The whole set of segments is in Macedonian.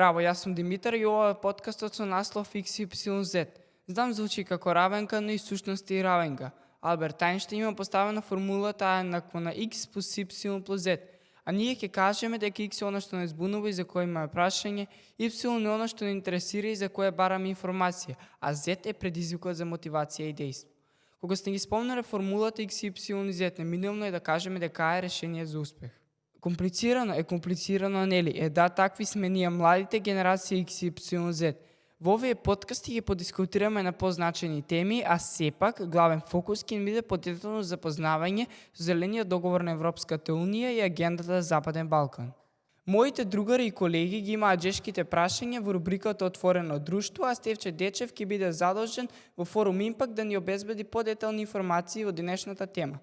Здраво, јас сум Димитар и ова е подкастот со наслов XYZ. Знам звучи како равенка, но и сушност е равенка. Алберт Ајнштајн има поставена формулата А еднакво на X плюс Y плюс Z. А ние ќе кажеме дека X е оно што не збунува и за кое имаме прашање, Y е оно што не интересира и за кое бараме информација, а Z е предизвикот за мотивација и дејство. Кога сте ги спомнале формулата X, Y и Z, неминуелно е да кажеме дека А е решение за успех. Комплицирано, нели? Да, такви сме ние, младите генерации X, Y, Z. Во овие подкасти ќе подискутираме на позначени теми, а сепак главен фокус ќе биде подетално запознавање со Зелениот договор на Европската Унија и агендата за Западен Балкан. Моите другари и колеги ги имаат жешките прашања во рубриката Отворено друштво, а Стефче Дечев ќе биде задолжен во форум Импакт да ни обезбеди подетални информации во денешната тема.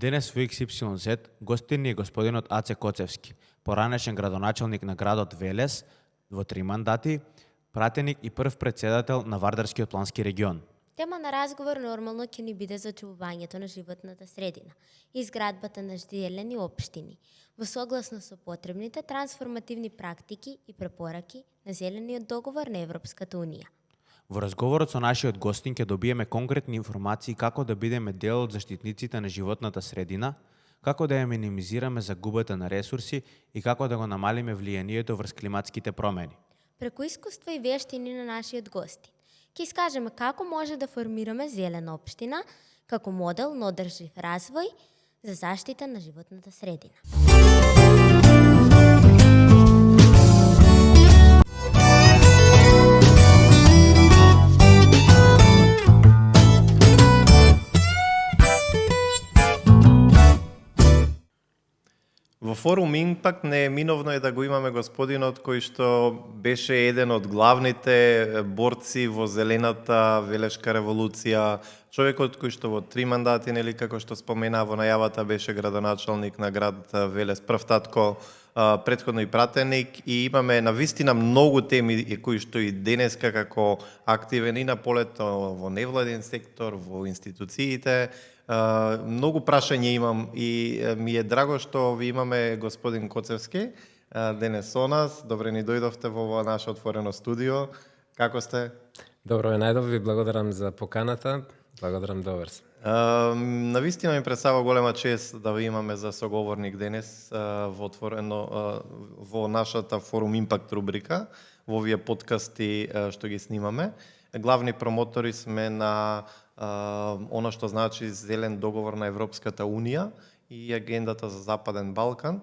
Денес во XYZ гостин е господинот Аце Коцевски, поранешен градоначелник на градот Велес во 3 мандати, пратеник и прв председател на Вардарскиот плански регион. Тема на разговор нормално ќе ни биде зачувувањето на животната средина и изградбата на зелени општини, во согласно со потребните трансформативни практики и препораки на Зелениот договор на Европската Унија. Во разговорот со нашиот гостин ќе добиеме конкретни информации како да бидеме дел од заштитниците на животната средина, како да ја минимизираме загубата на ресурси и како да го намалиме влијанието врз климатските промени. Преку искуства и вештини на нашиот гостин, ќе искажеме како може да формираме зелена општина како модел на одржив развој за заштита на животната средина. Во форум Импакт нееминовно е да го имаме господинот кој што беше еден од главните борци во зелената велешка револуција, човекот кој што во 3 мандати, нели како што спомена во најавата, беше градоначалник на град Велес, прв татко, претходно и пратеник, и имаме навистина многу теми кои што и денеска како активен и на полето во невладен сектор, во институциите. Многу прашања имам и ми е драго што ви имаме господин Коцевски денес со нас. Добре ни дојдовте во ова наше отворено студио. Како сте? Добро, најдов ви благодарам за поканата. Благодарам, добар сум. Навистина ми представа голема чест да ви имаме за соговорник денес во отворено во нашата форум Импакт рубрика, во овие подкасти што ги снимаме. Главни промотори сме на оно што значи Зелен договор на Европската Унија и агендата за Западен Балкан.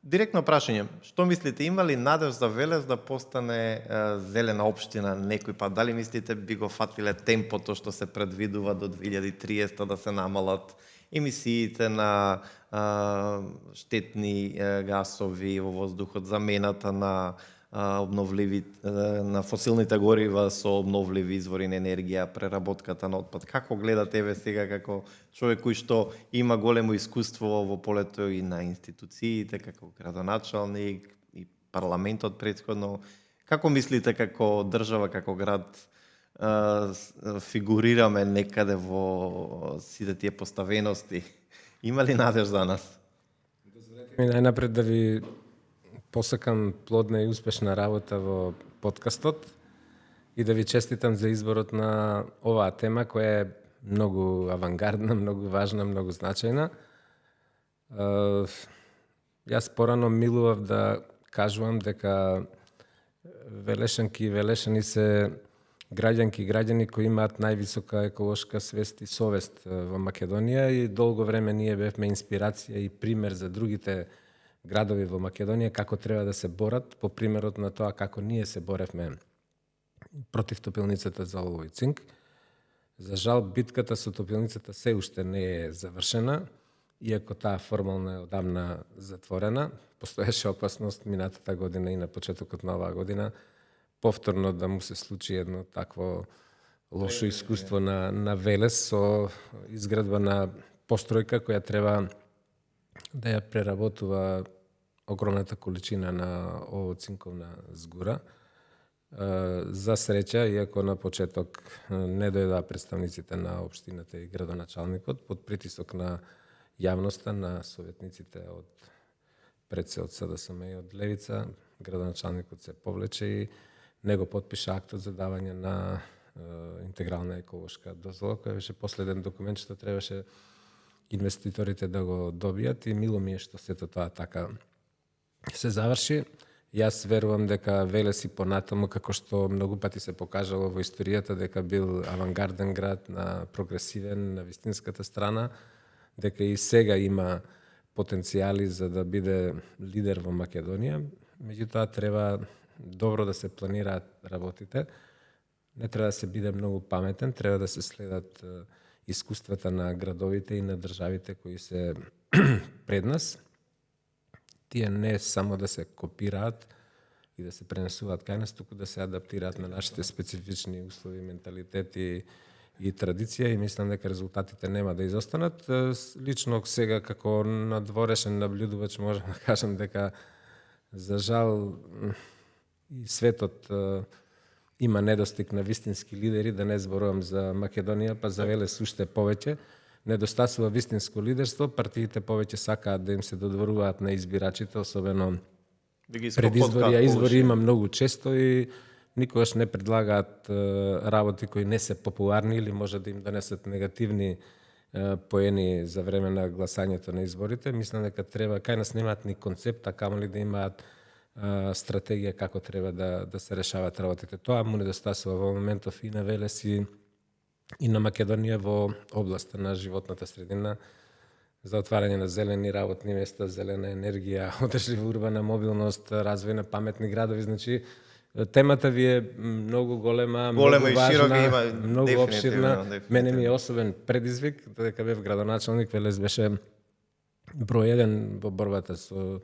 Директно прашање, што мислите, има ли надеж за Велес да постане зелена општина некој пат? Дали мислите би го фатиле темпото што се предвидува до 2030 да се намалат емисиите на штетни гасови во воздухот, замената на обновливи на фосилните горива со обновливи извори на енергија, преработката на отпад? Како гледате еве сега како човек кој што има големо искуство во полето и на институциите, како градоначалник и парламентот претходно? Како мислите како држава, како град фигурираме некаде во сите тие поставености? Има ли надеж за нас? Дозволете ми најнапред да ви посакам плодна и успешна работа во подкастот и да ви честитам за изборот на оваа тема која е многу авангардна, многу важна, многу значајна. Јас порано милував да кажувам дека велешанки и велешани се граѓанки и граѓани кои имаат највисока еколошка свест и совест во Македонија и долго време ние бевме инспирација и пример за другите градови во Македонија како треба да се борат по примерот на тоа како ние се боревме против топилницата за олово и цинк. За жал, битката со топилницата се уште не е завршена, иако таа формално е одамна затворена. Постоеше опасност минатата година и на почетокот на оваа година повторно да му се случи едно такво лошо искуство на Велес со изградба на постројка која треба да ја преработува огромната количина на олово-цинковна згура. За среќа, иако на почеток не дојдоа представниците на општината и градоначалникот, под притисок на јавноста, на советниците од пред се од СДСМ и од Левица, градоначалникот се повлече и него потпиша актот за давање на интегрална еколошка дозвола, која беше последен документ што требаше инвеститорите да го добијат, и мило ми е што сето тоа така се заврши. Јас верувам дека Велес и понатаму, како што многу пати се покажало во историјата, дека бил авангарден град, на прогресивен, на вистинската страна, дека и сега има потенцијали за да биде лидер во Македонија. Меѓутоа треба добро да се планираат работите. Не треба да се биде многу паметен, треба да се следат искуствата на градовите и на државите кои се пред нас. Тие не само да се копираат и да се пренесуваат кај нас, туку да се адаптираат на нашите специфични услови, менталитети и традиција, и мислам дека резултатите нема да изостанат. Лично сега, како надворешен наблюдувач, можам да кажам дека за жал и светот има недостиг на вистински лидери, да не зборувам за Македонија, па за Велес уште повеќе. Недостасува вистинско лидерство, партиите повеќе сакаат да им се додворуваат на избирачите, особено пред избори, а избори има многу често и никогаш не предлагаат работи кои не се популарни или може да им донесат негативни поени за време на гласањето на изборите. Мислам дека треба, кај нас немаат ни концепт, а камоли да имаат стратегија како треба да се решават работите. Тоа му недостасува во моментов и на Велес и на Македонија во областа на животната средина, за отварање на зелени работни места, зелена енергија, одржлива урбана мобилност, развој на паметни градови. Значи, темата ви е многу голема, многу важна, широка, има многу обширна. Мене ми е особен предизвик, додека бев градоначалник, Велес беше број 1 во борбата за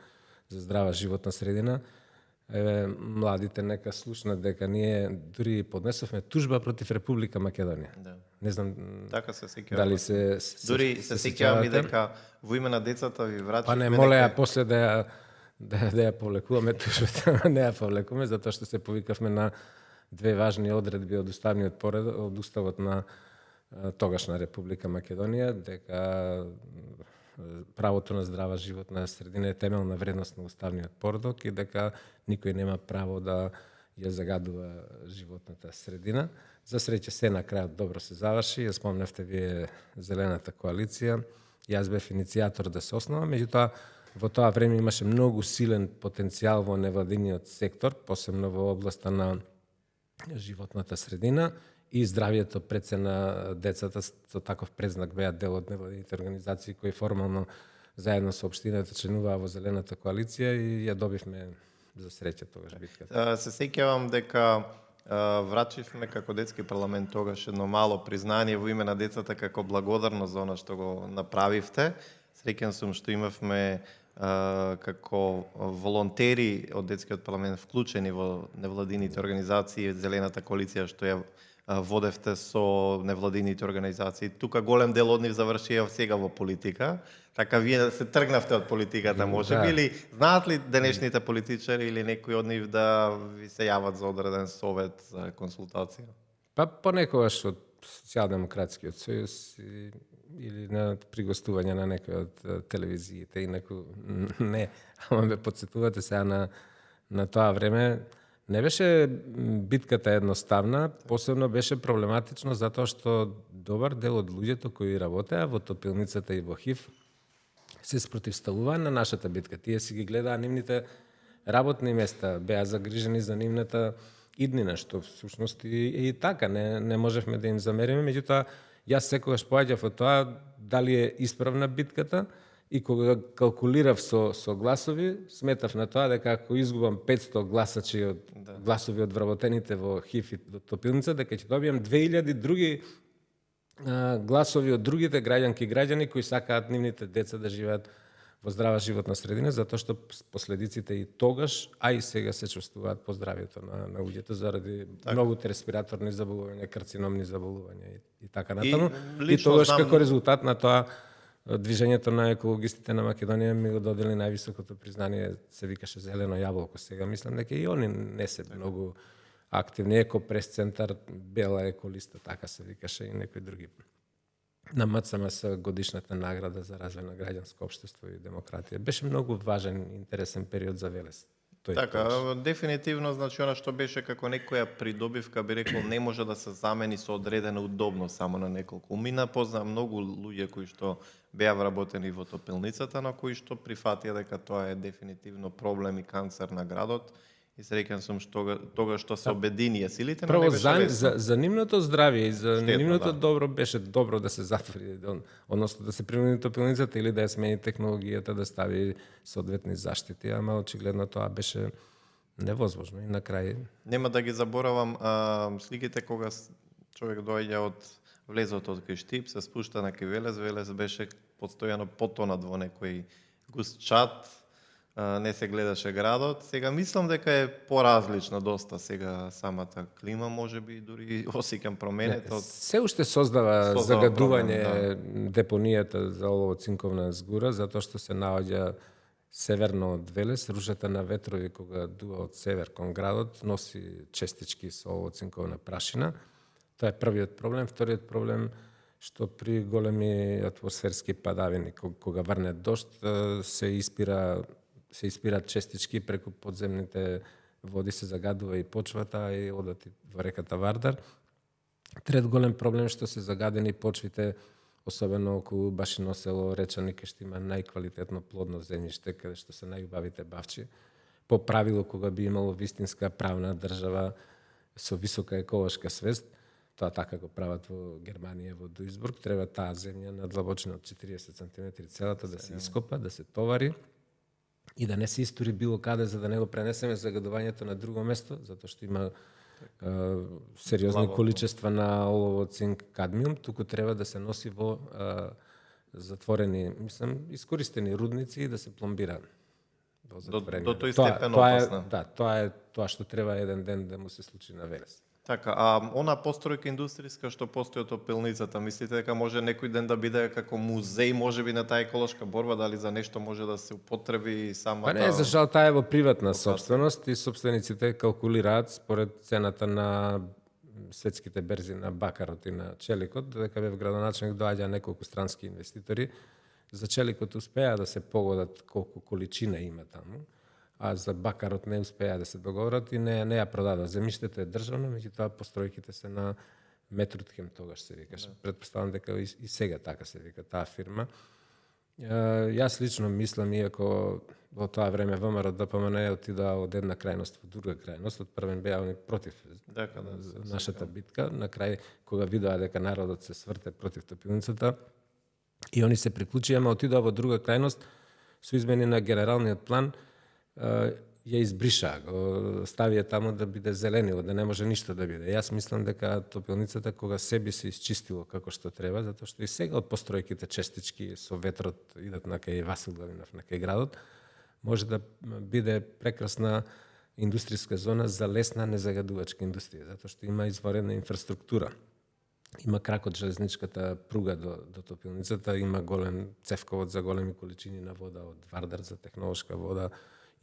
здрава животна средина. Младите нека слушнат дека ние дури поднесовме тужба против Република Македонија. Да. Не знам така се сеќавам. Дали се дури се сеќавам и дека во име на децата ви врачивме. Па не, моле ја после да ја повлекуваме тужбата, не ја повлекуваме, затоа што се повикавме на две важни одредби од уставниот поред, од уставот на тогашна Република Македонија, дека правото на здрава животна средина е темелна вредност на уставниот поредок и дека никој нема право да ја загадува животната средина. За среќа се на крајот добро се заврши. Ја спомнавте вие Зелената коалиција. Јас бев иницијатор да се основа, меѓутоа во тоа време имаше многу силен потенцијал во невладиниот сектор, посебно во областа на животната средина и здравието пред се на децата. Со таков предзнак беа дел од невладините организации кои формално заедно со општината членуваа во Зелената коалиција и ја добивме за среќа тогаш битката. Се сеќавам дека врачивме како детски парламент тогаш едно мало признание во име на децата како благодарност за она што го направивте. Среќен сум што имавме како волонтери од детскиот парламент вклучени во невладините организации, Зелената коалиција што ја водевте со невладините организации. тука голем дел од нив завршија сега во политика. Така вие се тргнавте од политиката, може би, или знаат ли денешните политичари или некои од нив да ви се јават за одреден совет, за консултација? Па понекогаш од Социјалдемократскиот сојуз или на пригостување на некои од телевизиите, инаку не, ама ме подсетувате сега на тоа време. Не беше битката едноставна, посебно беше проблематично затоа што добар дел од луѓето кои работеа во топилницата и во ХИВ се спротивставуваа на нашата битка. Тие си ги гледаа нивните работни места, беа загрижени за нивната иднина, што всушност и така, не можевме да им замериме, меѓутоа јас секогаш поаѓав во тоа дали е исправна битката и кога калкулирав со гласови, сметав на тоа дека ако изгубам 500 гласачи од гласови од вработените во ХИВ и топилница, дека ќе добијам 2000 други гласови од другите граѓанки и граѓани кои сакаат нивните деца да живеат во здрава животна средина, затоа што последиците и тогаш, а и сега се чувствуваат по здравието на луѓето заради многуте респираторни заболувања, карциномни заболувања и така натаму. И тогаш како резултат на тоа движењето на екологистите на Македонија ми го додели највисокото признание, се викаше зелено јаболко. Сега мислам дека и они не се многу активни еко прес-центар, бела еколиста, така се викаше, и некои други. На МЦМС годишната награда за развој на граѓанско општество и демократија. Беше многу важен и интересен период за Велес. Така, дефинитивно, значи, она што беше како некоја придобивка, би рекол, не може да се замени со одредена удобност само на неколку умина. Познавам многу луѓе кои што беа вработени во топилницата, но кои што прифатија дека тоа е дефинитивно проблем и канцер на градот. И среќен сум што тога што се обединија силите, но Прво, не беше лесно. за нивното здравје и за Штетно, нивното да. добро беше добро да се затвори, односно да се премени топилницата или да ја смени технологијата, да стави соодветни заштити, ама очигледно тоа беше невозможно и на крај Нема да ги заборавам сликите кога човек доаѓа од влезот од кај Штип, се спушта на кај Велес, Велес беше постојано потонат во некој густ чат, не се гледаше градот. Сега мислам дека е поразлична доста сега самата клима, можеби дури осеќам променето од се уште создава загадување депонијата за олово-цинковна згура, затоа што се наоѓа северно од Велес, рушата на ветрови кога дува од север кон градот, носи честички со олово-цинковна прашина. Тоа е првиот проблем. Вториот проблем што при големи атмосферски падавини, кога врне дожд, се испираат честички преку подземните води, се загадува и почвата и одат во реката Вардар. Трет голем проблем што се загадени почвите, особено околу Башино село, Речани, кај што има најквалитетно плодно земјиште, каде што се најубавите бавчи. По правило, кога би имало вистинска правна држава со висока еколошка свест, тоа така го прават во Германија, во Дуисбург, треба таа земја на длабочина од 40 см целата да се ископа, да се товари и да не се истори било каде за да не го пренесеме загадувањето на друго место, затоа што има сериозни количества на олово, цинк, кадмиум, туку треба да се носи во затворени, искористени рудници и да се пломбира во затворени. До тој степен опасно. Тоа е тоа што треба еден ден да му се случи на Велес. Така, она постројка индустријска што постои од топилницата, мислите дека може некој ден да биде како музеј, можеби на таа еколошка борба, дали за нешто може да се употреби самата... Па не, за жал таа е во приватна собственост и собствениците калкулираат според цената на светските берзи на бакарот и на челикот, дека бев градоначелник доаѓа неколку странски инвеститори. За челикот успеа да се погодат колку количина има таму, а за бакарот не успеа да се договорат и не ја продадат. Земјиштето е државно, меѓутоа постројките се на Метрутхем, тогаш се викаше. Предпоставам дека и сега така се вика таа фирма. Јас лично мислам, иако во тоа време ВМРО ДПМН отидоа од една крајност во друга крајност, од првен беа они против нашата битка, на крај кога видоа дека народот се сврте против топилницата и они се приклучија, ама отидоа во друга крајност со измени на генералниот план, ја избриша, го ставија таму да биде зеленило, да не може ништо да биде. Јас мислам дека топилницата кога се би се исчистило како што треба, затоа што и сега од постројките честички со ветрот идат на кај Васил Главинов, на кај градот, може да биде прекрасна индустријска зона за лесна незагадувачка индустрија, затоа што има изворена инфраструктура. Има крак од железничката пруга до топилницата, има голем цевковод за големи количини на вода од Вардар за технолошка вода,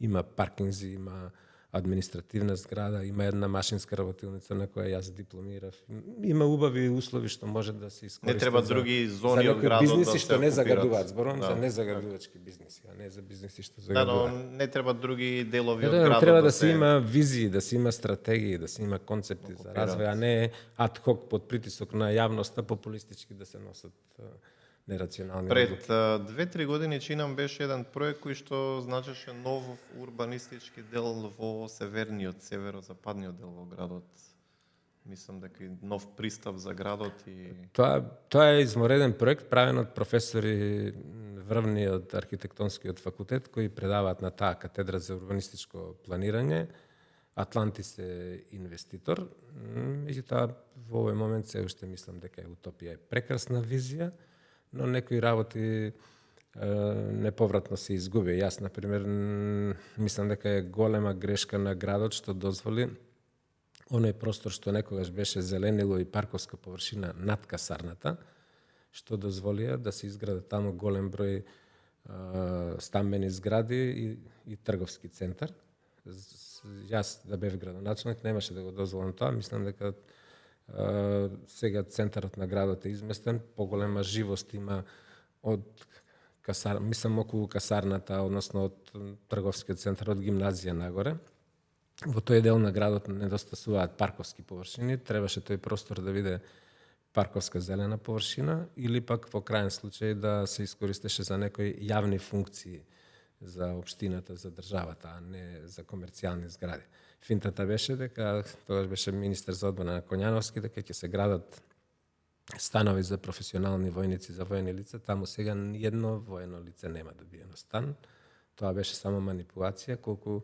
има паркинзи, има административна зграда, има една машинска работилница на која јас дипломирав. Има убави услови што може да се искористат. Не треба други зони од градот бизнеси да се што не окупираат. загадуваат, зборувам за незагадувачки бизнеси, а не за бизнеси што Да, загадуваат. но не треба други делови од Да, градот треба да се има визии, да се има стратегии, да се има концепти за развој, а не ад хок под притисок на јавноста популистички да се носат нерационални Пред 2-3 години чинам беше еден проект кој што значеше нов урбанистички дел во северниот, северозападниот дел во градот. Мислам дека и нов пристап за градот и Тоа е измореден проект правен од професори врвни од архитектонскиот факултет кои предаваат на таа катедра за урбанистичко планирање. Атлантис е инвеститор. Меѓутоа во овој момент се уште мислам дека утопија е прекрасна визија, но некои работи неповратно се изгуби. Јас, например, мислам дека е голема грешка на градот што дозволи оној простор што некогаш беше зеленило и парковска површина над касарната, што дозволија да се изгради таму голем број стамбени згради и трговски центар. Јас да бев градоначелник немаше да го дозволам тоа. Мислам дека сега центарот на градот е изместен, поголема живост има од мислам околу касарната, односно од трговскиот центар, од гимназија нагоре. Во тој дел на градот недостасуваат парковски површини, требаше тој простор да биде парковска зелена површина или пак во крајен случај да се искористеше за некои јавни функции за општината, за државата, а не за комерцијални згради. Финтата беше дека тогаш беше министер за одбрана на Коњановски дека ќе се градат станови за професионални војници, за војни лица. Таму сега ниедно воено лице нема добиено стан. Тоа беше само манипулација, колку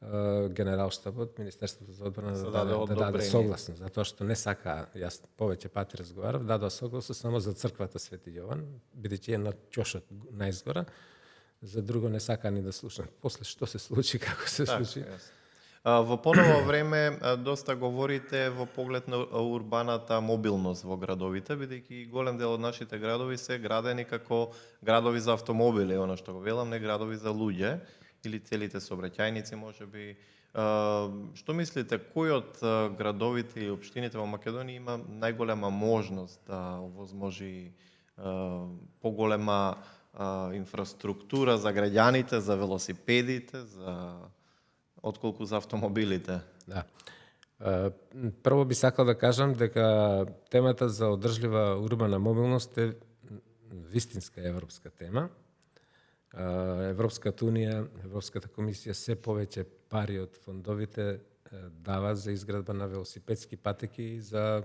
Генералштабот, Министерството за одбрана да даде согласно, затоа што не сака, јас повеќе пати разговарав, дадоа согласно само за црквата Свети Јован, бидејќи е на ќошот наизгора, за друго не сака ни да слушнат. После што се случи, како се случи. Во поново време доста говорите во поглед на урбаната мобилност во градовите, бидејќи голем дел од нашите градови се градени како градови за автомобили, она што го велам, не градови за луѓе или целите сообраќајници можеби. Што мислите, кој од градовите и општините во Македонија има најголема можност да овозможи поголема инфраструктура за граѓаните, за велосипедите, отколку за автомобилите? Да. Прво би сакал да кажам дека темата за одржлива урбана мобилност е вистинска европска тема. Европската Унија, Европската комисија се повеќе пари од фондовите дава за изградба на велосипедски патеки и за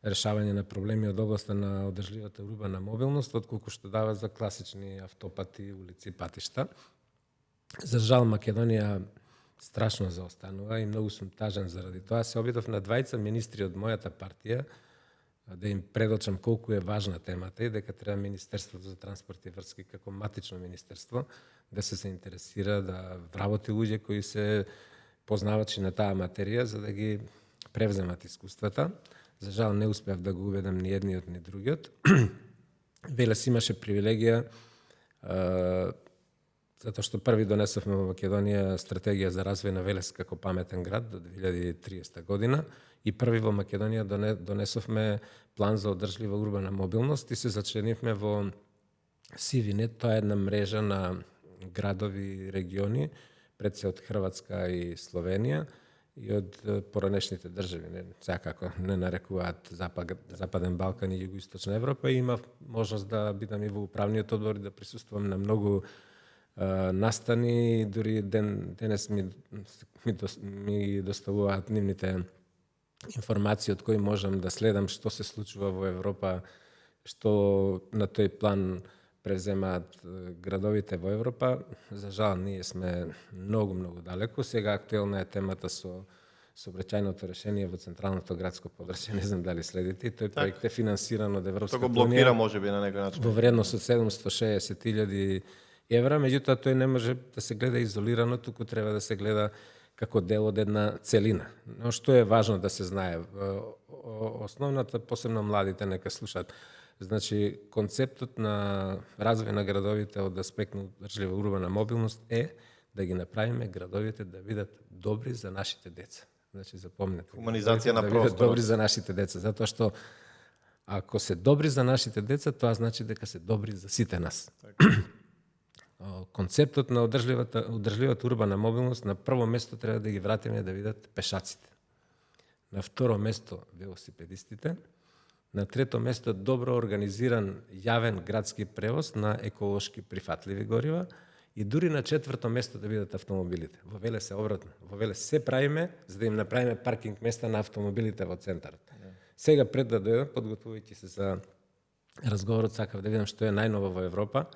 решавање на проблеми од областа на одржливата урбана мобилност, отколку што дава за класични автопати, улици, патишта. За жал Македонија страшно заостанува и многу сум тажен заради тоа. Се обидов на двајца министри од мојата партија да им предочам колку е важна темата и дека треба Министерството за транспорт и врски како матично министерство да се заинтересира, да вработи луѓе кои се познавачи на таа материја за да ги превземат искуствата. За жал не успеав да го уведам ни едниот ни другиот. Велес имаше привилегија затоа што први донесовме во Македонија стратегија за развој на Велес како паметен град до 2030 година и први во Македонија донесовме план за одржлива урбана мобилност и се зачленивме во Сивинет. Тоа е една мрежа на градови и региони, пред се од Хрватска и Словенија и од поранешните држави, секако не нарекуваат Западен Балкан и Југоисточна Европа. И имав можност да бидам и во управниот одбор и да присуствувам на многу настани, дури денес ми доставуваат нивните информации од кои можам да следам што се случува во Европа, што на тој план превземаат градовите во Европа. За жал, ние сме многу далеко. Сега актуелна е темата со сообраќајното решение во централното градско подрачје. Не знам дали следите. Тој проект е финансиран од Европската Унија. Тоа го блокира можеби на некој начин. Во вредност од 760.000 евра, меѓутоа тој не може да се гледа изолирано, туку треба да се гледа како дел од една целина. Но што е важно да се знае, основната, посебно младите нека слушаат, значи концептот на развој на градовите од аспект на одржлива урбана мобилност е да ги направиме градовите да бидат добри за нашите деца. Значи запомнете. Хуманизација на да просторот. бидат добри за нашите деца, затоа што ако се добри за нашите деца, тоа значи дека се добри за сите нас. Концептот на одржливата урбана мобилност на прво место треба да ги вратиме да видат пешаците. На второ место велосипедистите. На трето место добро организиран јавен градски превоз на еколошки прифатливи горива и дури на четврто место да бидат автомобилите. Во Велес е обратно. Во Велес се правиме за да им направиме паркинг места на автомобилите во центарот. Сега пред да дојдам, подготвувајќи се за разговорот, сакав да видам што е најново во Европа.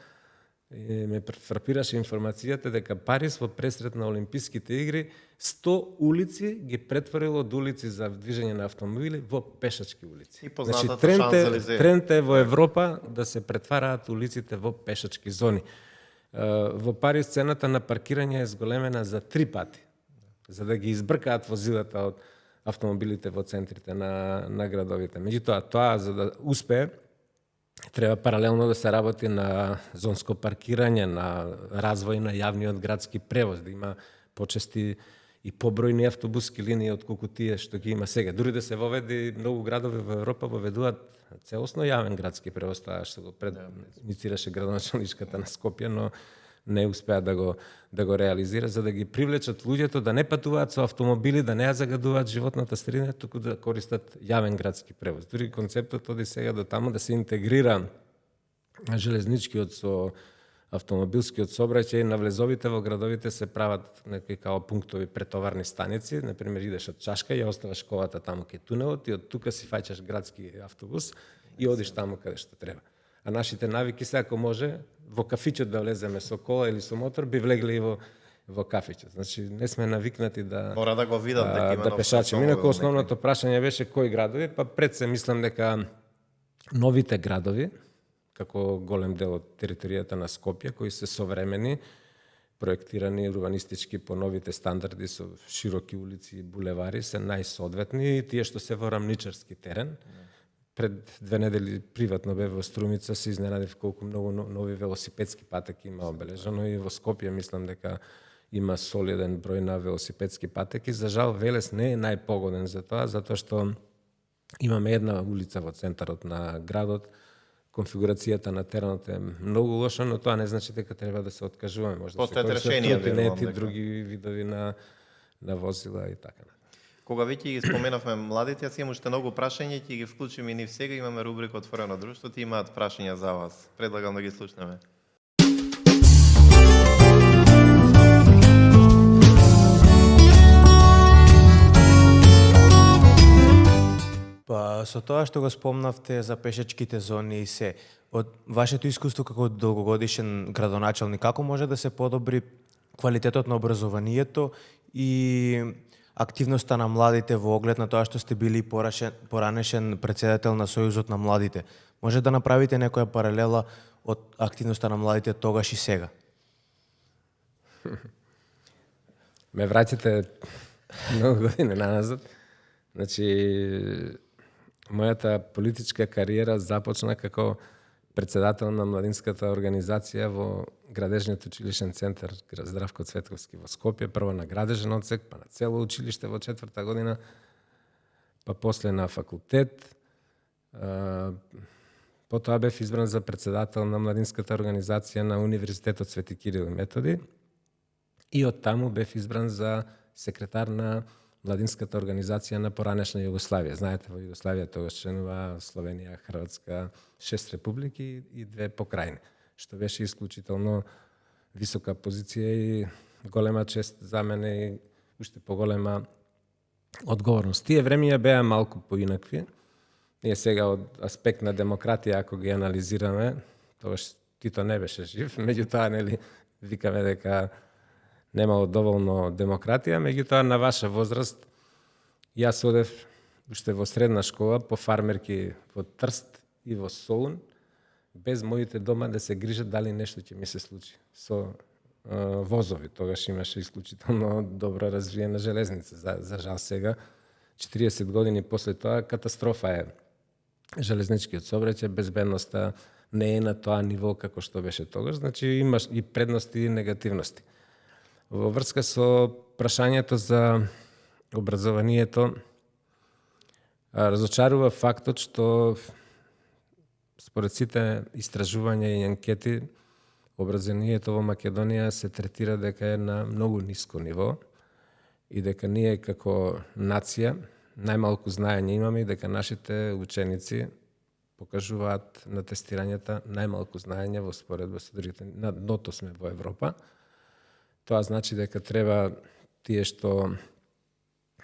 И ме фрапираше информацијата дека Париз во пресред на Олимписките игри 100 улици ги претворило од улици за движење на автомобили во пешачки улици. И познатата значи, тренд е во Европа да се претвараат улиците во пешачки зони. Во Париз цената на паркирање е зголемена за 3 пати, за да ги избркаат возилата од автомобилите во центрите на градовите. Меѓутоа, тоа за да успее, треба паралелно да се работи на зонско паркирање, на развој на јавниот градски превоз, да има почести и побројни автобуски линии отколку тие што ги има сега. Дури да се воведи, многу градови во Европа воведуваат целосно јавен градски превоз, тоа што го иницираше градоначалничката на Скопје, но не успеа да го реализира, за да ги привлечат луѓето да не патуваат со автомобили, да не ја загадуваат животната средина, туку да користат јавен градски превоз. Дури концептот оди сега до таму да се интегрира железничкиот со автомобилскиот сообраќај, на влезовите во градовите се прават некои као пунктови претоварни станици, например идеш од Чашка и ја оставаш колата таму кај тунелот и од тука си фаќаш градски автобус и одиш таму каде што треба. А нашите навики се ако може во кафичот да влеземе со кола или со мотор, би влегле и во кафичот. Значи не сме навикнати да Мора да го видат дека има да пешачиме. Инаку основното прашање беше кои градови, па пред се мислам дека новите градови, како голем дел од територијата на Скопје, кои се современи, проектирани урбанистички по новите стандарди со широки улици и булевари, се најсоодветни и тие што се во рамничарски терен. Пред 2 недели приватно бе во Струмица, се изненадив колку многу нови велосипедски патеки има обележано и во Скопје мислам дека има солиден број на велосипедски патеки. За жал Велес не е најпогоден за тоа, затоа што имаме една улица во центарот на градот, конфигурацијата на теренот е многу лоша, но тоа не значи дека треба да се откажуваме. Може да се користат тротинети, други видови на возила и така. Кога веќе ги споменавме младите, јас имам уште многу прашања, ќе ги вклучиме и нив сега. Имаме рубрика Отворено друштво, ти имаат прашања за вас. Предлагам да ги слушнеме. Па, со тоа што го спомнавте за пешачките зони и се, од вашето искуство како долгогодишен градоначалник, како може да се подобри квалитетот на образованието и активноста на младите во оглед на тоа што сте били поранешен председател на Сојузот на младите? Може да направите некоја паралела од активноста на младите тогаш и сега? Ме враќате многу години наназад. Значи, мојата политичка кариера започна како председател на младинската организација во Градежниот училишен центар Здравко Цветковски во Скопје, прво на градежен одсек, па на цело училиште во 4-та година, па после на факултет. Потоа бев избран за председател на младинската организација на Универзитетот Свети Кирил и Методи и од таму бев избран за секретар на младинската организација на поранешна Југославија. Знаете, во Југославија тогаш членува Словенија, Хрватска, 6 републики и 2 покрајни, што беше исклучително висока позиција и голема чест за мене и уште поголема одговорност. Тие времења беа малку поинакви. Ние сега од аспект на демократија, ако ги анализираме, тогаш Тито не беше жив, меѓутоа, нели, викаме дека немало доволно демократија, меѓутоа на ваша возраст јас одев уште во средна школа по фармерки во Трст и во Солун, без моите дома да се грижат дали нешто ќе ми се случи со возови. Тогаш имаше исклучително добро развиена железница. За жал сега, 40 години после тоа, катастрофа е железничкиот сообраќај, безбедноста не е на тоа ниво како што беше тогаш, значи имаш и предности и негативности. Во врска со прашањето за образованието, разочарува фактот што според сите истражувања и анкети, образованието во Македонија се третира дека е на многу ниско ниво и дека ние како нација најмалку знаење имаме и дека нашите ученици покажуваат на тестирањата најмалку знаење во споредба со другите. На дното сме во Европа. Тоа значи дека треба тие што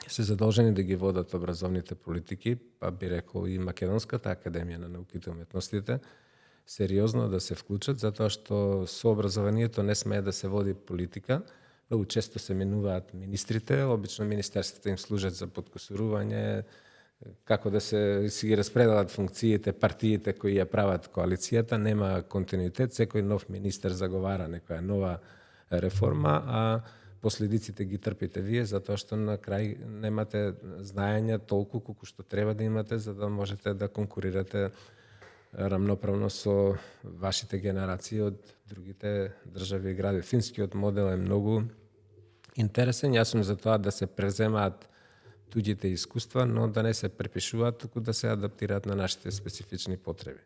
се задолжени да ги водат образовните политики, па би рекол и Македонската академија на науките и уметностите, сериозно да се вклучат, затоа што со образованието не смее да се води политика. Многу често се менуваат министрите, обично министерствата им служат за подкусурување, како да се си ги распределат функциите, партиите кои ја прават коалицијата, нема континуитет, секој нов министер заговара некоја нова реформа, а последиците ги трпите вие, затоа што на крај немате знаење толку колку што треба да имате, за да можете да конкурирате рамноправно со вашите генерации од другите држави и гради. Финскиот модел е многу интересен. Јас сум за тоа да се преземаат туѓите искуства, но да не се препишуваат, туку да се адаптираат на нашите специфични потреби.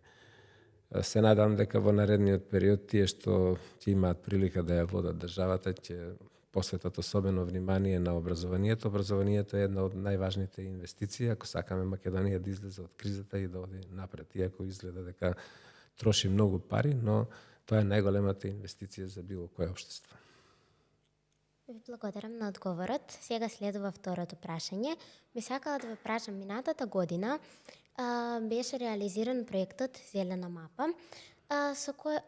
Се надам дека во наредниот период тие што ќе имаат прилика да ја водат државата ќе посветат особено внимание на образованието. Образованието е една од најважните инвестиции ако сакаме Македонија да излезе од кризата и да оди напред. Иако изгледа дека троши многу пари, но тоа е најголемата инвестиција за било кое општество. Ви благодарам на одговорот. Сега следува второто прашање. Би сакала да ве прашам, минатата година беше реализиран проектот Зелена мапа, со која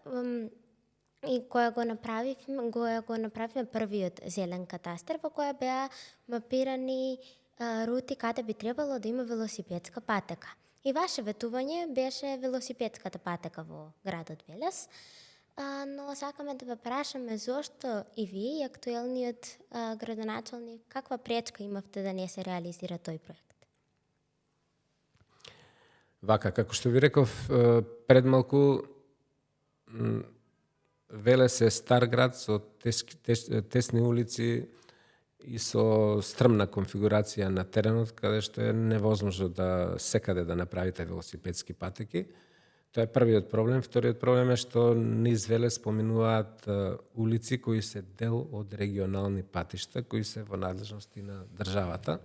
го направивме првиот зелен катастар, во која беа мапирани рути каде би требало да има велосипедска патека. И ваше ветување беше велосипедската патека во градот Велес. Но сакаме да ве прашаме зошто и вие и актуелниот градоначалник каква пречка имавте да не се реализира тој проект? Вака, како што ви реков пред малку, Велес е стар град со тесни улици и со стрмна конфигурација на теренот, каде што е невозможно да секаде да направите велосипедски патеки. Тоа е првиот проблем. Вториот проблем е што низ Велес поминуваат улици кои се дел од регионални патишта, кои се во надлежности на државата.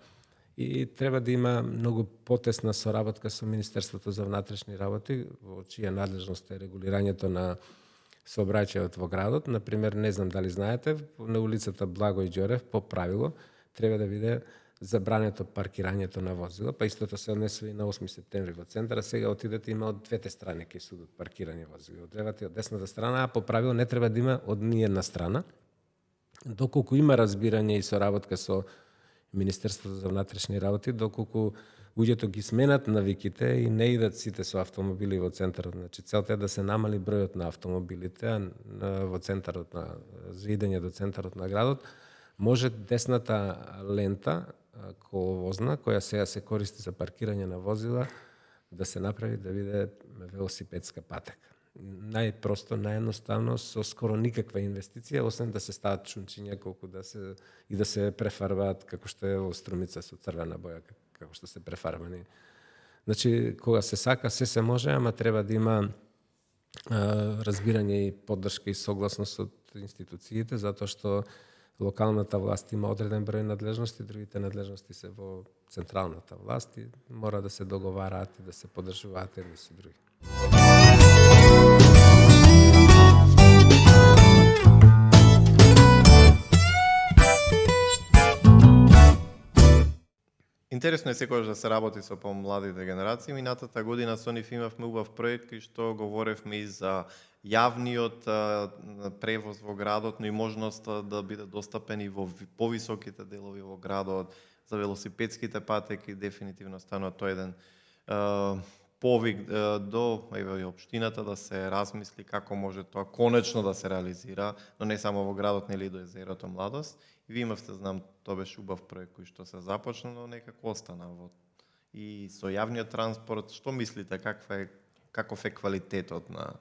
И треба да има многу потесна соработка со Министерството за внатрешни работи, во чија надлежност е регулирањето на сообраќајот во градот. Например, не знам дали знаете, на улицата Благој Ѓорев по правило треба да биде забрането паркирањето на возила, па истото се однесува и на 8 септември во центар, сега отидете има од двете страни кај судот паркирање возила, од левата и од десната страна, а по правило не треба да има од ниедна страна. Доколку има разбирање и соработка со Министерството за внатрешни работи, доколку луѓето ги сменат навиките и не идат сите со автомобили во центарот. Значи, целта е да се намали бројот на автомобилите во центарот за идење до центарот на градот. Може десната лента коловозна, која сега се користи за паркирање на возила, да се направи да биде велосипедска патека. Најпросто, наједноставно, со скоро никаква инвестиција, освен да се стават чунчиња колку да се префарбаат како што е во Струмица со црвена боја, како што се префарбани. Значи, кога се сака, се може, ама треба да има разбирање и поддршка и согласност од институциите, затоа што локалната власт има одреден број надлежности, другите надлежности се во централната власт и мора да се договараат и да се поддржуваат едни со други. Интересно е секогаш да се работи со помладите генерации. Минатата година со нив имавме убав проект кај што говоревме и за јавниот превоз во градот, но и можноста да биде достапен и во повисоките делови во градот, за велосипедските патеки. Дефинитивно станува тој еден повик до општината да се размисли како може тоа конечно да се реализира, но не само во градот, нели до езерото Младост. И ви имавте, знам, тоа беше убав проект кој што се започна, но некако остана и со јавниот транспорт. Што мислите, каков е квалитетот на...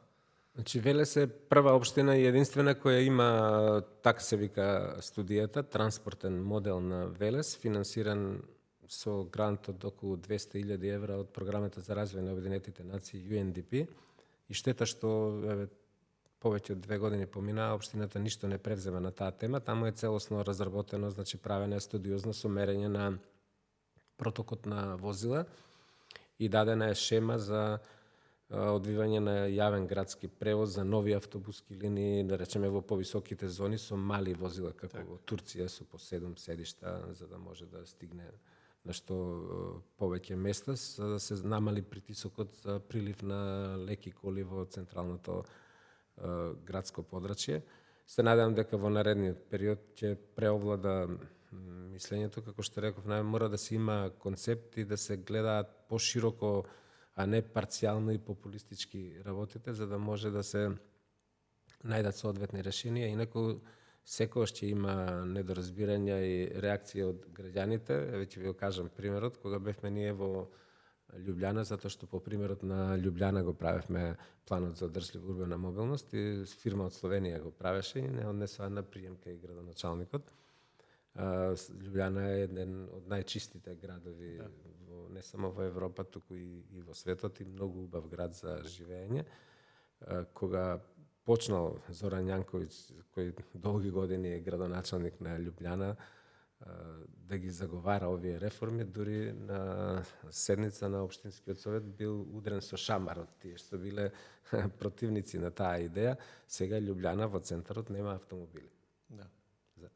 Значи, Велес е прва општина и единствена која има, така се вика студијата, транспортен модел на Велес, финансиран со грант од околу 200.000 евра од Програмата за развој на Обединетите нации UNDP. И штета што повеќе од 2 години поминаа, општината ништо не превзема на таа тема. Таму е целосно разработено, значи правена е студиозно со мерење на протокот на возила и дадена е шема за одвивање на јавен градски превоз за нови автобуски линии, да речеме во повисоките зони со мали возила, како во Турција со по 7 седишта, за да може да стигне на што повеќе места, за да се намали притисокот за прилив на леки коли во централното градско подрачје. Се надевам дека во наредниот период ќе преовлада мислењето, како што реков, мора да се има концепт и да се гледаат пошироко, а не парцијално и популистички работите, за да може да се најдат соодветни решенија. Инаку секогаш ќе има недоразбирања и реакција од граѓаните. Веќе ви го кажам примерот, кога бевме ние во Љубљана, затоа што по примерот на Љубљана го правевме планот за одржлива урбана мобилност и фирма од Словенија го правеше и не однесува на прием кај градоначалникот. Ljubljana е еден од најчистите градови не само во Европа, туку и во светот, и многу убав град за живење. Кога почнал Зоран Јанковиќ, кој долги години е градоначалник на Ljubljana, да ги заговара овие реформи, дури на седница на Општинскиот совет бил удрен со шамар од тие што биле противници на таа идеја. Сега Ljubljana во центарот нема автомобили. Да.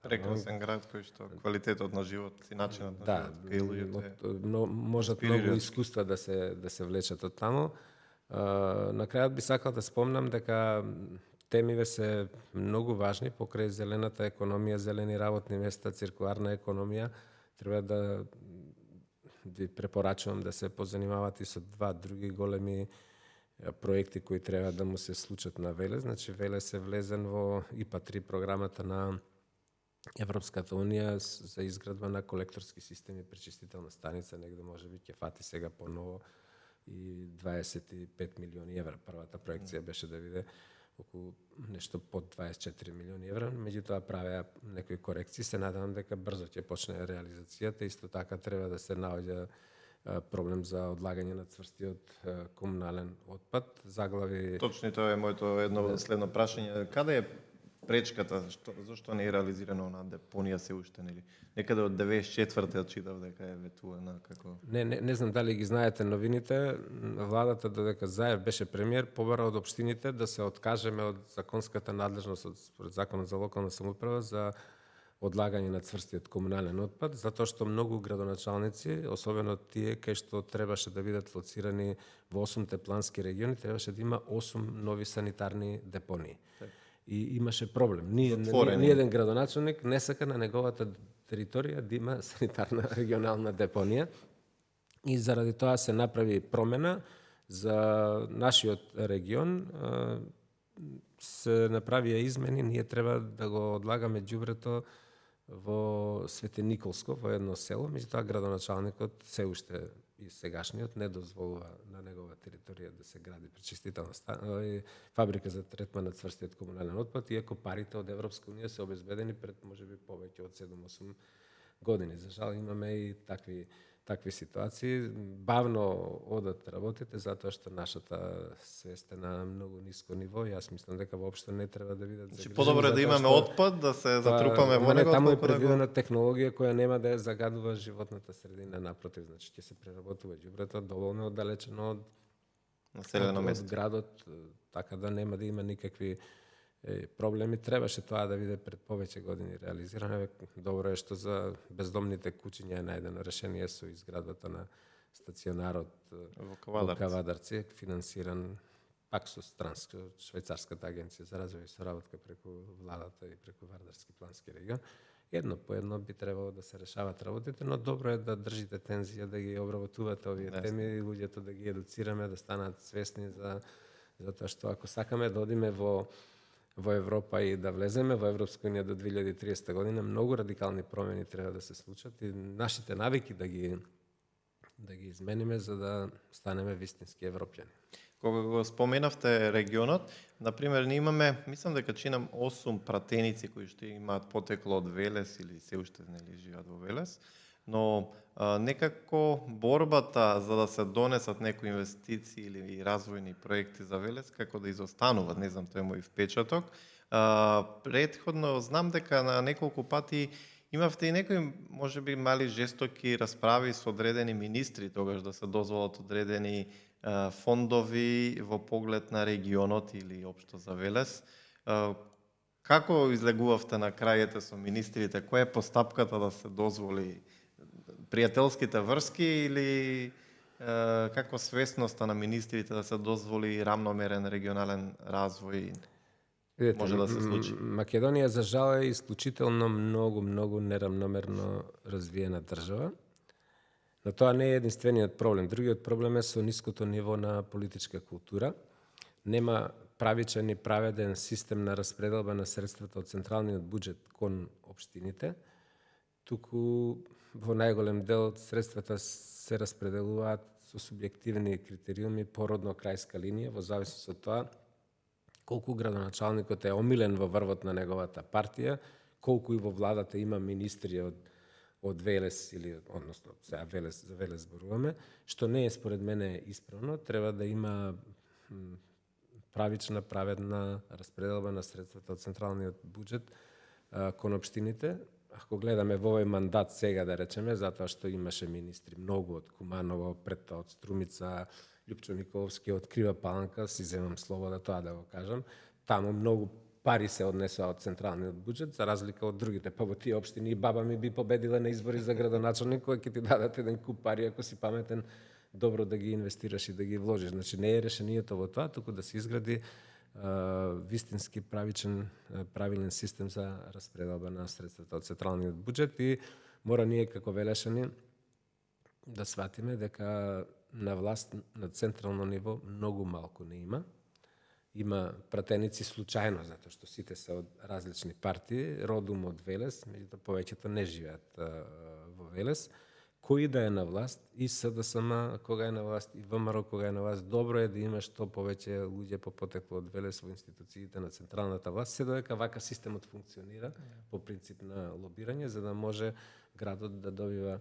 Прекрасен град кој што квалитетот на живот и начинот на живот кај луѓето можат многу искуства да се влечат од таму. На крајот би сакал да спомнам дека темиве се многу важни покрај зелената економија, зелени работни места, циркуларна економија. Треба да ви препорачувам да се позанимавате и со два други големи проекти кои треба да му се случат на Велес. Значи Велес е влезен во ИПА-3 програмата на Европската унија за изградба на колекторски системи, пречистителна станица, негде можеби ќе фати сега поново и 25 милиони евра. Првата проекција беше да биде околу нешто под 24 милиони евра, меѓутоа правеа некои корекции. Се надевам дека брзо ќе почне реализацијата. Исто така треба да се наоѓа проблем за одлагање на цврстиот комунален отпад. Заглави... Точно тоа е моето едно следно прашање. Каде е пречката? Зошто не е реализирано на депонија се уште, нели? Некаде од 94-те читав дека е ветувана како... Не знам дали ги знаете новините. Владата, додека Заев беше премиер, побара од општините да се откажеме од законската надлежност според Законот за локална самоуправа за одлагање на цврстиот комунален отпад, затоа што многу градоначалници, особено тие кај што требаше да бидат лоцирани во 8-те плански региони, требаше да има 8 нови санитарни депонии. И имаше проблем. Ни еден градоначалник не сака на неговата територија да има санитарна регионална депонија. И заради тоа се направи промена за нашиот регион. Се направија измени, ние треба да го одлагаме ѓубрето во Свети Николско, во едно село, меѓутоа градоначалникот се уште и сегашниот не дозволува на негова територија да се гради пречистителна фабрика за третман на цврстиот комунален отпад, иако парите од Европска унија се обезбедени пред можеби повеќе од 7-8 години. За жал имаме и такви ситуации. Бавно одат работите, затоа што нашата свест е на многу ниско ниво. Јас мислам дека воопшто не треба да бидат загрижени. Подобро е да имаме отпад, да се затрупаме во него. Таму е предвидена технологија која нема да ја загадува животната средина, напротив, значи ќе се преработува ѓубрето доволно оддалечено од населено место, од градот, така да нема да има никакви проблеми. Требаше тоа да биде пред повеќе години реализирано. Добро е што за бездомните куќиња е најдено решение со изградбата на стационарот во Кавадарци, финансиран пак со швајцарската агенција за развој и соработка преку владата и преку Вардарски плански регион. Едно по едно би требало да се решават работите, но добро е да држите тензија, да ги обработувате овие теми и луѓето да ги едуцираме, да станат свесни за тоа што ако сакаме да одиме во Европа и да влеземе во Европска унија до 2030 година, многу радикални промени треба да се случат и нашите навики да ги измениме за да станеме вистински европјани. Кога го споменавте регионот, например, ние имаме, мислам дека чинам 8 пратеници кои што имаат потекло од Велес или се уште нели живеат во Велес, но некако борбата за да се донесат некои инвестиции или развојни проекти за Велес како да изостануваат, не знам, тој е мој впечаток. Претходно знам дека на неколку пати имавте и некои можеби мали жестоки расправи со одредени министри тогаш да се дозволат одредени фондови во поглед на регионот или општо за Велес. Како излегувавте на крајете со министрите? Која е постапката да се дозволи пријателските врски или како свесноста на министрите да се дозволи рамномерен регионален развој може да се случи? Македонија за жал е исклучително многу нерамномерно развиена држава. Но тоа не е единствениот проблем. Другиот проблем е со ниското ниво на политичка култура. Нема правичен и праведен систем на распределба на средствата од централниот буџет кон општините. Туку во најголем дел средствата се распределуваат со субјективни критериуми по родно-крајска линија, во зависност од тоа колку градоначалникот е омилен во врвот на неговата партија, колку и во владата има министри од Велес, или, односно, сега за Велес зборуваме, што не е според мене исправно, треба да има правична, праведна распределба на средствата од централниот буџет кон општините. Ако гледаме во овој мандат сега, да речеме, затоа што имаше министри многу од Куманово, пред тоа од Струмица, Лјупчо Николовски, од Крива Паланка, си земам слобода тоа да го кажам, таму многу пари се однесоа од централниот буџет, за разлика од другите. Па во тие општини и баба ми би победила на избори за градоначалник, кој ќе ти дадат еден куп пари, ако си паметен, добро да ги инвестираш и да ги вложиш. Значи не е решението во тоа, туку да се изгради вистински правилен систем за распределба на средствата од централниот буџет и мора ние како Велешани да сватиме дека на власт на централно ниво многу малку не има. Има пратеници случајно, затоа што сите се од различни партии, родум од Велес, меѓутоа повеќето не живеат во Велес. Кој да е на власт, и СДСМ кога е на власт, и ВМРО кога е на власт, добро е да има што повеќе луѓе по потекло од Велес во институциите на централната власт, се додека вака системот функционира по принцип на лобирање, за да може градот да добива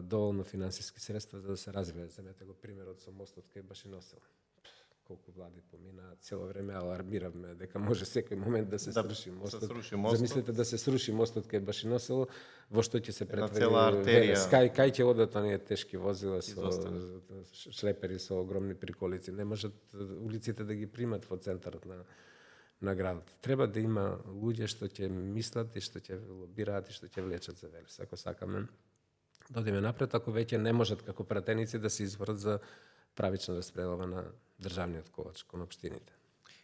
доволно финансиски средства за да се развие. Земете го примерот со мостот кај Башиносел. Колку влади помина, цело време алармиравме дека може секој момент да се сруши мостот. Замислете да се сруши мостот кај Башиносел, во што ќе се претвори Велес. Кај ќе одат оние тешки возила со шлепери со огромни приколици. Не можат улиците да ги примат во центарот на градот. Треба да има луѓе што ќе мислат и што ќе лобираат и што ќе влечат за Велес. Ако сакаме да одиме напред, ако веќе не можат како пратеници да се изборат за правична распределба на државниот колач кон општините.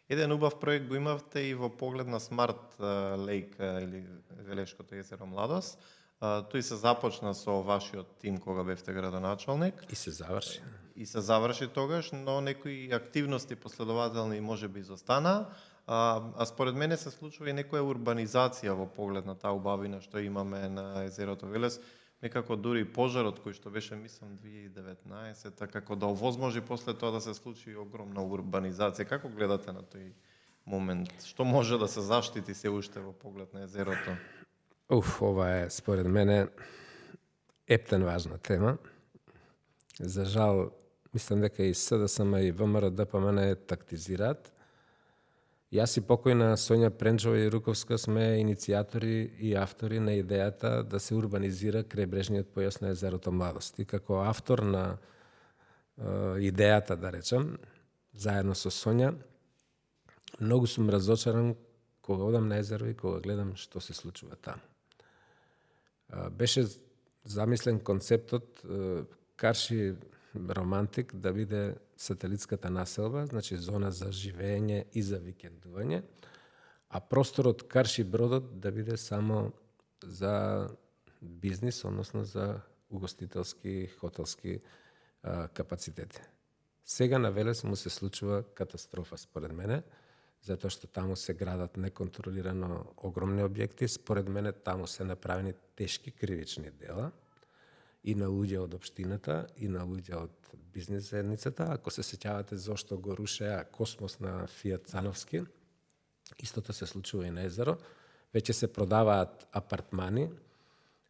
Еден убав проект го имавте и во поглед на Смарт Лейк или Велешкото езеро Младост. Тој се започна со вашиот тим кога бевте градоначалник. И се заврши. И се заврши тогаш, но некои активности последователни можеби изостана. А според мене се случува и некоја урбанизација во поглед на таа убавина што имаме на езерото Велес. Некако дури пожарот кој што беше, мислам, 2019, како да овозможи после тоа да се случи огромна урбанизација. Како гледате на тој момент? Што може да се заштити се уште во поглед на езерото? Ова е, според мене, ептен важна тема. За жал, мислам дека и СДСМ и ВМРО ДПМН тактизираат. Јас и покојна Сонја Пренчова и Руковска сме иницијатори и автори на идејата да се урбанизира крајбрежниот појас на езерото Младост. И како автор на идејата, да речем, заедно со Сонја, многу сум разочаран кога одам на езеро и кога гледам што се случува таму. Беше замислен концептот Карши Романтик да биде сателитската населба, значи зона за живење и за викендување, а просторот Карши Бродот да биде само за бизнис, односно за угостителски, хотелски капацитети. Сега на Велес му се случува катастрофа, според мене, затоа што таму се градат неконтролирано огромни објекти. Според мене таму се направени тешки кривични дела и на луѓе од општината, и на луѓе од бизнес заедницата. Ако се сеќавате зошто го рушеа Космос на Фијат Цановски, истото се случува и на езеро. Веќе се продаваат апартмани,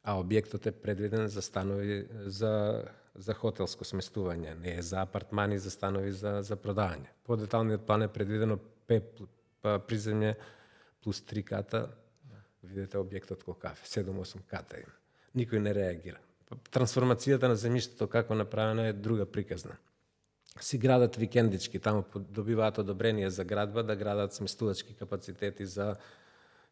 а објектот е предвиден за станови за хотелско сместување, не е за апартмани, за станови за продавање. По деталниот план е предвидено 5 приземје плюс 3 ката. Видите објектот колку кафе, 7-8 ката има. Никој не реагира. Трансформацијата на земјиштето како направена е друга приказна. Си градат викендички, таму добиваат одобрение за градба, да градат сместувачки капацитети за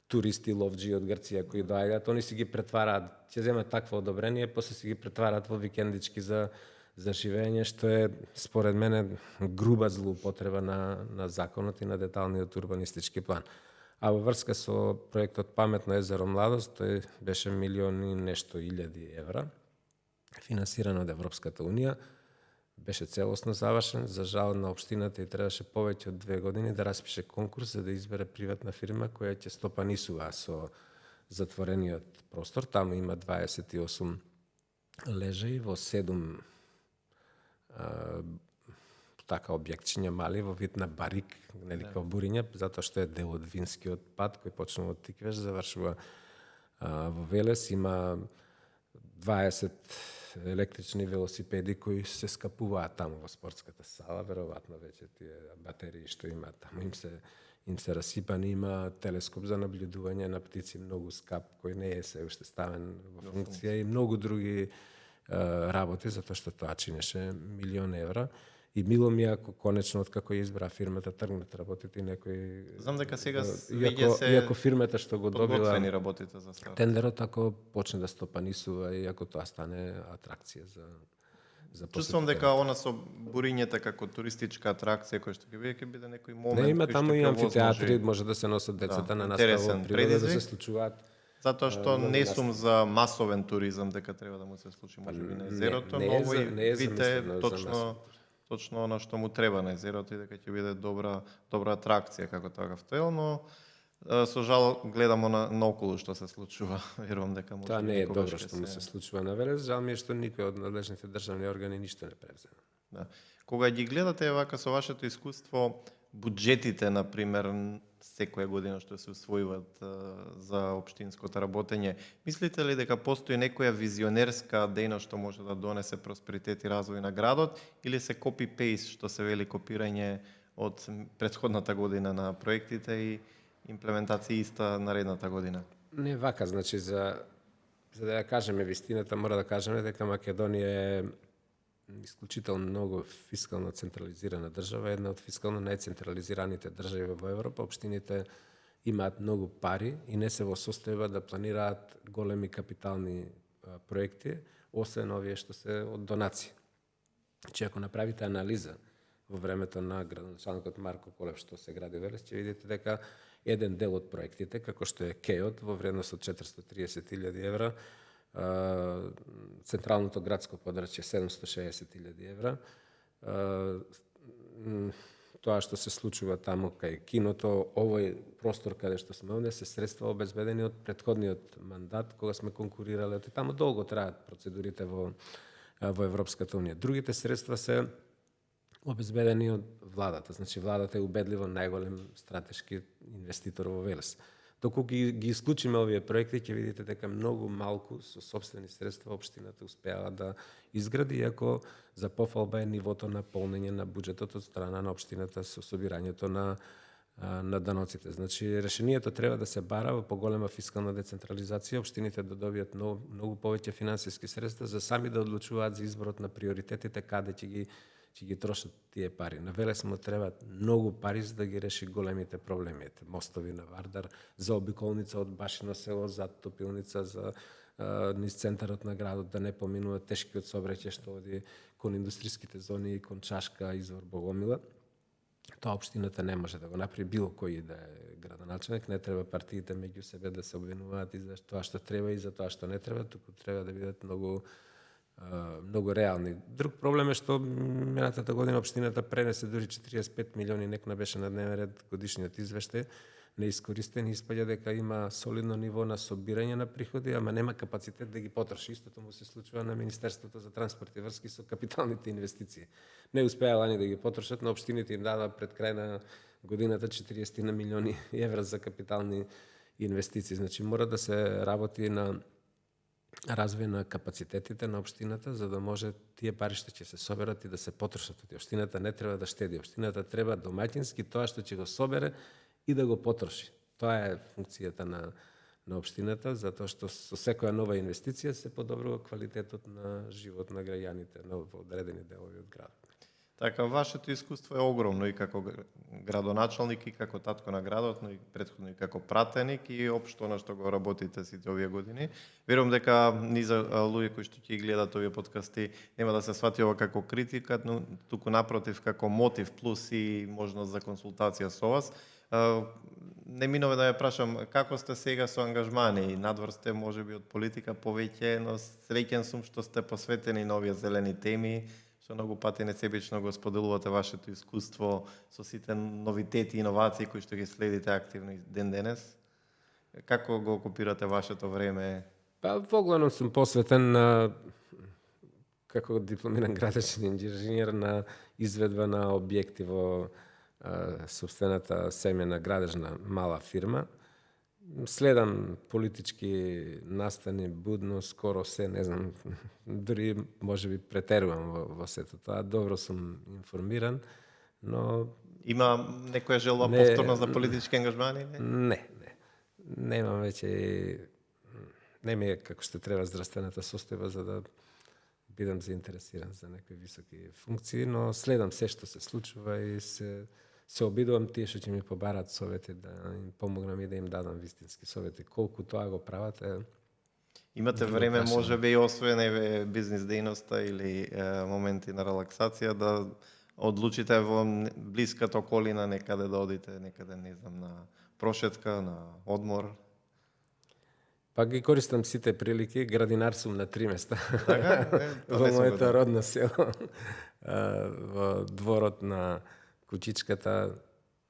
туристи, ловџи од Грција кои доаѓаат, они си ги претвараат, ќе земат такво одобрение, после си ги претвараат во викендички за живење, што е, според мене, груба злоупотреба на законот и на деталниот урбанистички план. А во врска со проектот Паметно езеро Младост, тој беше милиони нешто илјади евра, финансиран од Европската Унија, беше целосно завршен. За жал на општината и требаше повеќе од 2 години да распише конкурс за да избере приватна фирма која ќе стопанисува со затворениот простор. Таму има 28 лежаи во 7 така објектчиња мали во вид на барик, нели како буриња, затоа што е дел од винскиот пат кој почнува од Тиквеш, завршува во Велес. Има 20 електрични велосипеди кои се скапуваат таму во спортската сала, веројатно веќе тие батерии што имаат таму им се расипани. Има телескоп за наблюдување на птици, многу скап, кој не е се уште ставен во функција, и многу други работи, затоа што тоа чинеше €1.000.000. И мило ми ако конечно откако ја избра фирмата тргнат работите и некој... Знам дека сега веќе се Иако фирмата што го добила подготвени работите за сега. тендерот, ако почне да стопанисува и ако тоа стане атракција за Чувствувам посетители. дека она со бурињата како туристичка атракција која што ќе биде некој момент. Не, има кој таму што и ќе амфитеатри, овозможи. може да се носат децата на интересен настава во природа, да се предизвик. случуваат. Затоа што многу не сум за масовен туризам дека треба да му се случи може би на езерото, не но е овој не е вид е замислено за точно она што му треба на езерото и дека ќе биде добра атракција како такав тел, но со жал гледамо на околу што се случува. Верувам дека може Тоа не е некогаш добро ќе што му се случува на Велес, жал ми е што никој од надлежните државни органи ништо не превзема. Да. Кога ги гледате вака со вашето искуство, буџетите, например, секоја година што се усвојуваат за општинското работење, мислите ли дека постои некоја визионерска дејност што може да донесе просперитет и развој на градот, или се копи-пейст, што се вели копирање од претходната година на проектите и имплементација иста наредната година? Не вака, значи за да ја кажеме вистината, мора да кажеме дека Македонија е исклучително многу фискално централизирана држава, една од фискално најцентрализираните држави во Европа. Општините имаат многу пари и не се во состојба да планираат големи капитални проекти, освен овие што се од донации. Че ако направите анализа во времето на градоначалникот Марко Колев што се гради Велес, ќе видите дека еден дел од проектите, како што е Кеот, во вредност од 430.000 евра, централното градско подрачје 760.000 евра, тоа што се случува таму кај киното, овој простор каде што сме овде, се средства обезбедени од претходниот мандат, кога сме конкурирале. Таму долго траат процедурите во Европската унија. Другите средства се обезбедени од владата. Значи, владата е убедливо најголем стратешки инвеститор во Велес. Доколку ги исклучиме овие проекти, ќе видите дека многу малку со собствени средства општината успеала да изгради, иако за пофалба е нивото на полнење на буџетот од страна на општината со собирањето на даноците. Значи, решението треба да се бара во поголема фискална децентрализација, општините да добијат многу повеќе финансиски средства за сами да одлучуваат за изборот на приоритетите каде ќе ги трошат тие пари. На Велес му требаат многу пари за да ги реши големите проблеми. Мостови на Вардар, за обиколница од Башино село, за топилница, за низ центарот на градот, да не поминува тешкиот сообраќај што оди кон индустриските зони и кон Чашка, извор Богомила. Тоа општината не може да го направи, било кој да е градоначалник, не треба партиите меѓу себе да се обвинуваат и за тоа што треба и за тоа што не треба, туку треба да бидат многу реални. Друг проблем е што минатата година општината пренесе дури 45 милиони, некна беше на дневен ред годишниот извештај, неискористен, испаѓа дека има солидно ниво на собирање на приходи, ама нема капацитет да ги потроши. Истото му се случува на Министерството за транспорт и врски со капиталните инвестиции. Не успеа ни да ги потрошат, но општините им дава пред крај на годината 40 на милиони евра за капитални инвестиции. Значи мора да се работи на развој на капацитетите на општината, за да може тие пари што ќе се соберат и да се потрошат. Општината не треба да штеди, општината треба домаќински тоа што ќе го собере и да го потроши. Тоа е функцијата на општината, затоа што со секоја нова инвестиција се подобрува квалитетот на живот на граѓаните во одредени делови од градот. Така, вашето искуство е огромно и како градоначалник и како татко на градот, но и претходно и како пратеник и општо на што го работите сите овие години. Верувам дека низ луѓе кои што ќе гледаат овие подкасти нема да се свати ова како критика, но туку напротив како мотив плюс и можност за консултација со вас. Неминове да ја прашам како сте сега со ангажмани, надвор сте можеби од политика повеќе, но среќен сум што сте посветени на овие зелени теми, што многу пати несебично го споделувате вашето искуство со сите новитети и иновации кои што ги следите активно и ден денес. Како го окупирате вашето време? Па, воглавном сум посветен на како дипломиран градечен инженер на изведба на објекти во собствената семејна градежна мала фирма. Следам политички настани будно, скоро се, не знам, дури може би претерувам во сето тоа. Добро сум информиран, но Има некоја желба Не. повторно за политички ангажмани? Не? Немам веќе, не ми е како што треба здравствената состојба за да бидам заинтересиран за некои високи функции, но следам се што се случува и се обидувам тие што ќе ми побарат совети да им помогнам и да им дадам вистински совети. Колку тоа го прават е... Имате Друго време, прашање. може би, освен бизнис дејноста или моменти на релаксација, да одлучите во блиската околина некаде да одите, некаде, не знам, на прошетка, на одмор. Па ги користам сите прилики, градинар сум на 3 места. Така? Тоа Во не сум моето убеден. родно село, во дворот на кучичката,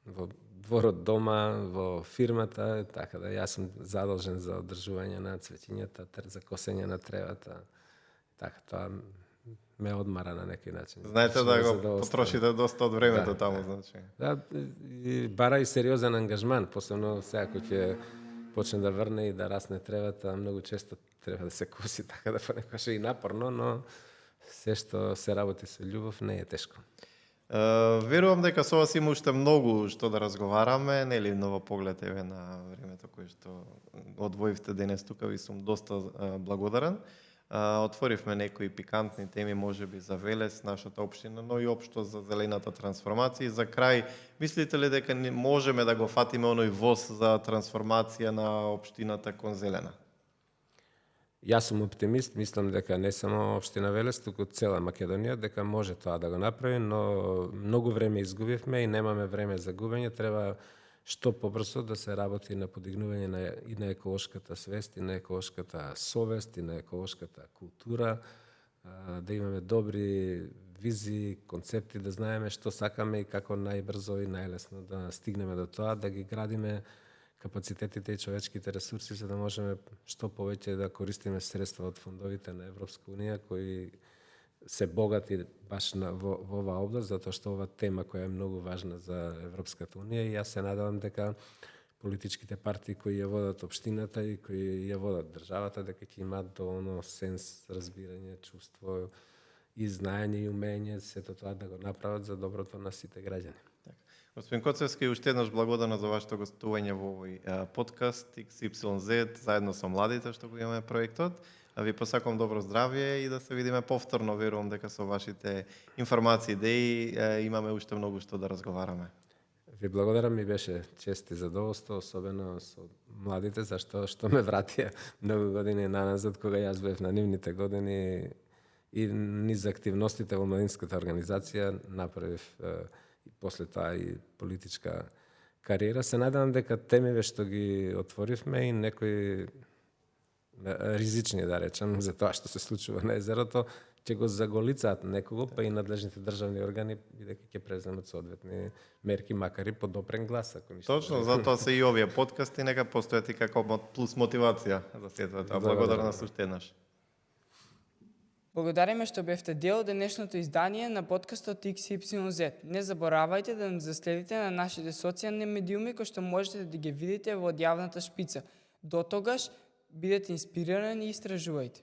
во дворот дома, во фирмата, така да јас сум задолжен за одржување на цвеќињата, за косење на тревата. Така, тоа ме одмара на некој начин. Знаете да го оставам. потрошите доста од времето Да, таму, значи. Да, и бара и сериозен ангажман, посебно сега кој ќе почне да врне и да расне тревата, многу често треба да се коси, така да понекогаш е и напорно, но се што се работи со љубов не е тешко. Верувам дека со вас има уште многу што да разговараме, нели ново поглед еве на времето кое што одвоивте денес тука, ви сум доста благодарен. Отворивме некои пикантни теми, можеби за Велес, нашата општина, но и општо за зелената трансформација. И за крај, мислите ли дека можеме да го фатиме оној воз за трансформација на општината кон зелена? Јас сум оптимист, мислам дека не само општина Велес, туку цела Македонија, дека може тоа да го направи, но многу време изгубивме и немаме време за губење. Треба што побрзо да се работи на подигнување и на еколошката свест, и на еколошката совест, и на еколошката култура, да имаме добри визии, концепти, да знаеме што сакаме и како најбрзо и најлесно да стигнеме до тоа, да ги градиме капацитетите и човечките ресурси, за да можеме што повеќе да користиме средства од фондовите на Европска Унија, кои се богати баш во оваа област, затоа што ова тема која е многу важна за Европската Унија и јас се надевам дека политичките партии кои ја водат општината и кои ја водат државата, дека ќе имаат доволно сенс, разбирање, чувство и знаење и умење сето тоа да го направат за доброто на сите граѓани. Господин Коцевски, уште еднаш благодарна за вашето гостување во овој подкаст XYZ, заедно со младите што го имаме проектот. Ви посакувам добро здравје и да се видиме повторно. Верувам дека со вашите информации, идеи имаме уште многу што да разговараме. Ви благодарам, ми беше чест и задоволство, особено со младите, зашто што ме вратија многу години наназад, кога јас бев на нивните години и низ активностите во младинската организација направив и после тоа и политичка кариера. Се надевам дека темиве што ги отворивме и некои ризични, да речем, за тоа што се случува на езерото, ќе го заголицаат некого, па и надлежните државни органи, бидејќи ќе преземат соодветни мерки, макар и под допрен глас, ако ништо. Точно, затоа се и овие подкасти, нека постојат и како плюс мотивација за сето тоа. Благодарна уште еднаш. Благодариме што бевте дел од денешното издание на подкастот XYZ. Не заборавајте да нас заследите на нашите социјални медиуми кои што можете да ги видите во одјавната шпица. До тогаш, бидете инспирирани и истражувајте.